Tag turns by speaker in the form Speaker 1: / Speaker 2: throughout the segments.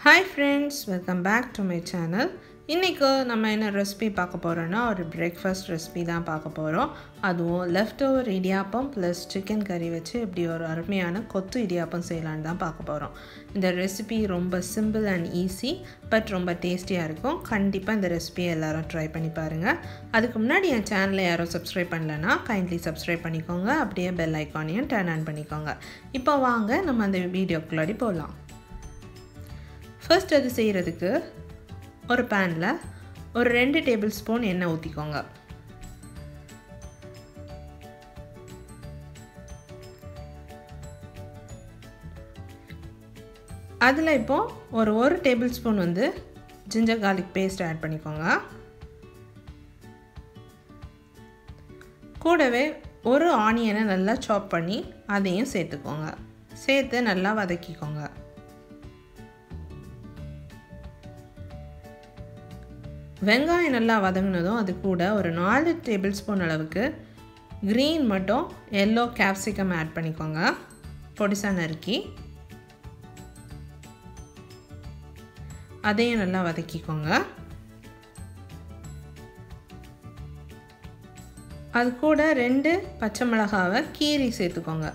Speaker 1: Hi friends, welcome back to my channel. இன்னைக்கு நம்ம என்ன ரெசிபி பார்க்க போறோம்னா ஒரு பிரேக்ஃபாஸ்ட் ரெசிபி தான் பார்க்க போறோம். அதுவும் leftover idiyappam plus chicken curry வச்சு எப்படி ஒரு அருமையான கொத்து இடியாப்பம் செய்யலாம்னு தான் பார்க்க போறோம். இந்த ரெசிபி ரொம்ப சிம்பிள் and easy பட் ரொம்ப டேஸ்டியா இருக்கும். கண்டிப்பா இந்த ரெசிபி எல்லாரும் ட்ரை பண்ணி பாருங்க. அதுக்கு முன்னாடி என் சேனலை யாரும் சப்ஸ்கிரைப் பண்ணலனா kindly subscribe பண்ணிக்கோங்க. அப்படியே bell icon-ஐயும் turn on பண்ணிக்கோங்க. இப்போ வாங்க நம்ம அந்த வீடியோக்குள்ள போலாம். ஃபர்ஸ்ட் அது செய்யிறதுக்கு ஒரு panல ஒரு 2 டேபிள்ஸ்பூன் எண்ணெய் ஊத்திக்கோங்க. அதுல இப்போ ஒரு டேபிள்ஸ்பூன் வந்து ginger garlic paste ஆட் பண்ணிக்கோங்க. கூடவே ஒரு ஆனியனை நல்லா சாப் பண்ணி அதையும் சேர்த்துக்கோங்க. சேர்த்து நல்லா வதக்கிக்கோங்க. வெங்காயம் நல்லா வதங்கினதும் அது கூட ஒரு 4 டேபிள்ஸ்பூன் அளவுக்கு green மற்றும் yellow capsicum ஆட் பண்ணிக்கோங்க. பொடிசா நறுக்கி அதையும் நல்லா வதக்கிக்கோங்க. அது கூட 2 பச்சை மிளகாவை கீறி சேர்த்துக்கோங்க.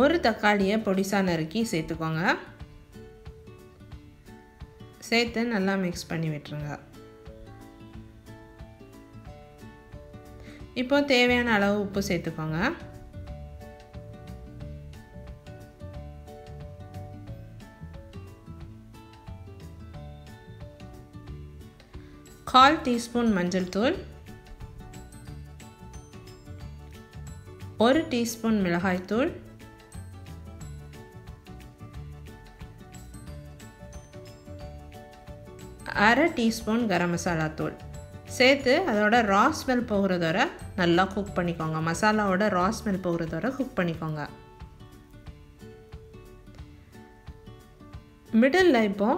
Speaker 1: ஒரு தக்காளியை பொடிசா நறுக்கி சேர்த்துக்கோங்க. சேர்த்து நல்லா மிக்ஸ் பண்ணி விட்டுருங்க. இப்போ தேவையான அளவு உப்பு சேர்த்துக்கோங்க. கால் டீஸ்பூன் மஞ்சள் தூள், 1 டீஸ்பூன் மிளகாய் தூள், 1/2 டீஸ்பூன் கரம் மசாலா தூள் சேர்த்து அதோட ரா ஸ்மெல் போகிறது வரை நல்லா குக் பண்ணிக்கோங்க. மசாலாவோட ரா ஸ்மெல் போகிறது வரை குக் பண்ணிக்கோங்க. மிடில் இப்போ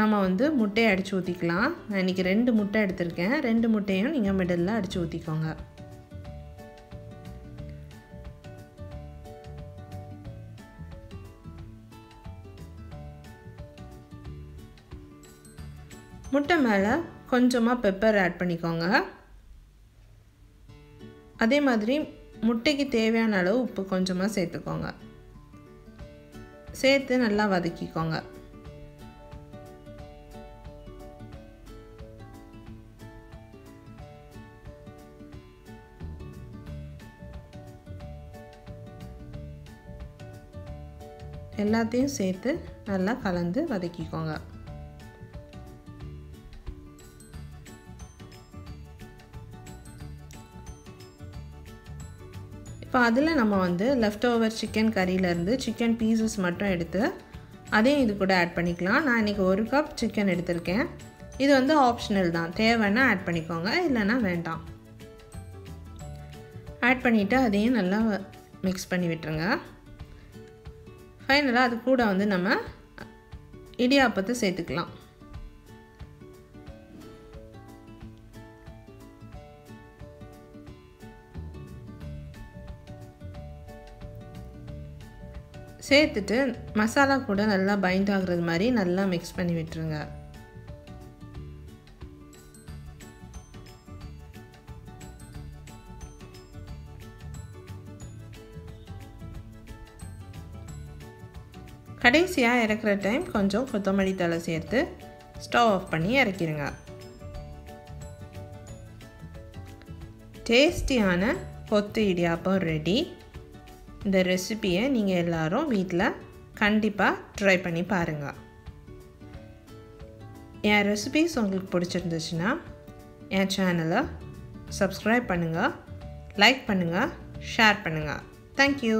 Speaker 1: நம்ம வந்து முட்டையை அடித்து ஊற்றிக்கலாம். நான் இன்றைக்கி 2 முட்டை எடுத்திருக்கேன். 2 முட்டையும் நீங்கள் மிடில் அடித்து ஊற்றிக்கோங்க. முட்டை மேலே கொஞ்சமாக பெப்பர் ஆட் பண்ணிக்கோங்க. அதே மாதிரி முட்டைக்கு தேவையான அளவு உப்பு கொஞ்சமாக சேர்த்துக்கோங்க. சேர்த்து நல்லா வதக்கிக்கோங்க. எல்லாத்தையும் சேர்த்து நல்லா கலந்து வதக்கிக்கோங்க. இப்போ அதில் நம்ம வந்து லெஃப்டோவர் சிக்கன் கறியிலேருந்து சிக்கன் பீசஸ் மட்டும் எடுத்து அதையும் இது கூட ஆட் பண்ணிக்கலாம். நான் இன்றைக்கி 1 கப் சிக்கன் எடுத்திருக்கேன். இது வந்து ஆப்ஷனல் தான். தேவைன்னா ஆட் பண்ணிக்கோங்க, இல்லைன்னா வேண்டாம். ஆட் பண்ணிவிட்டு அதையும் நல்லா மிக்ஸ் பண்ணி விட்டுருங்க. ஃபைனலாக அது கூட வந்து நம்ம இடியாப்பத்தை சேர்த்துக்கலாம். சேர்த்துட்டு மசாலா கூட நல்லா பைண்ட் ஆகுறது மாதிரி நல்லா மிக்ஸ் பண்ணி விட்டுருங்க. கடைசியாக இறக்குற டைம் கொஞ்சம் கொத்தமல்லி தழை சேர்த்து ஸ்டவ் ஆஃப் பண்ணி இறக்கிடுங்க. டேஸ்டியான கொத்து இடியாப்பம் ரெடி. இந்த ரெசிபியை நீங்கள் எல்லாரும் வீட்டில் கண்டிப்பாக ட்ரை பண்ணி பாருங்கள். என் ரெசிபிஸ் உங்களுக்கு பிடிச்சிருந்துச்சுன்னா என் சேனலை சப்ஸ்கிரைப் பண்ணுங்கள், லைக் பண்ணுங்கள், ஷேர் பண்ணுங்கள். தேங்க்யூ.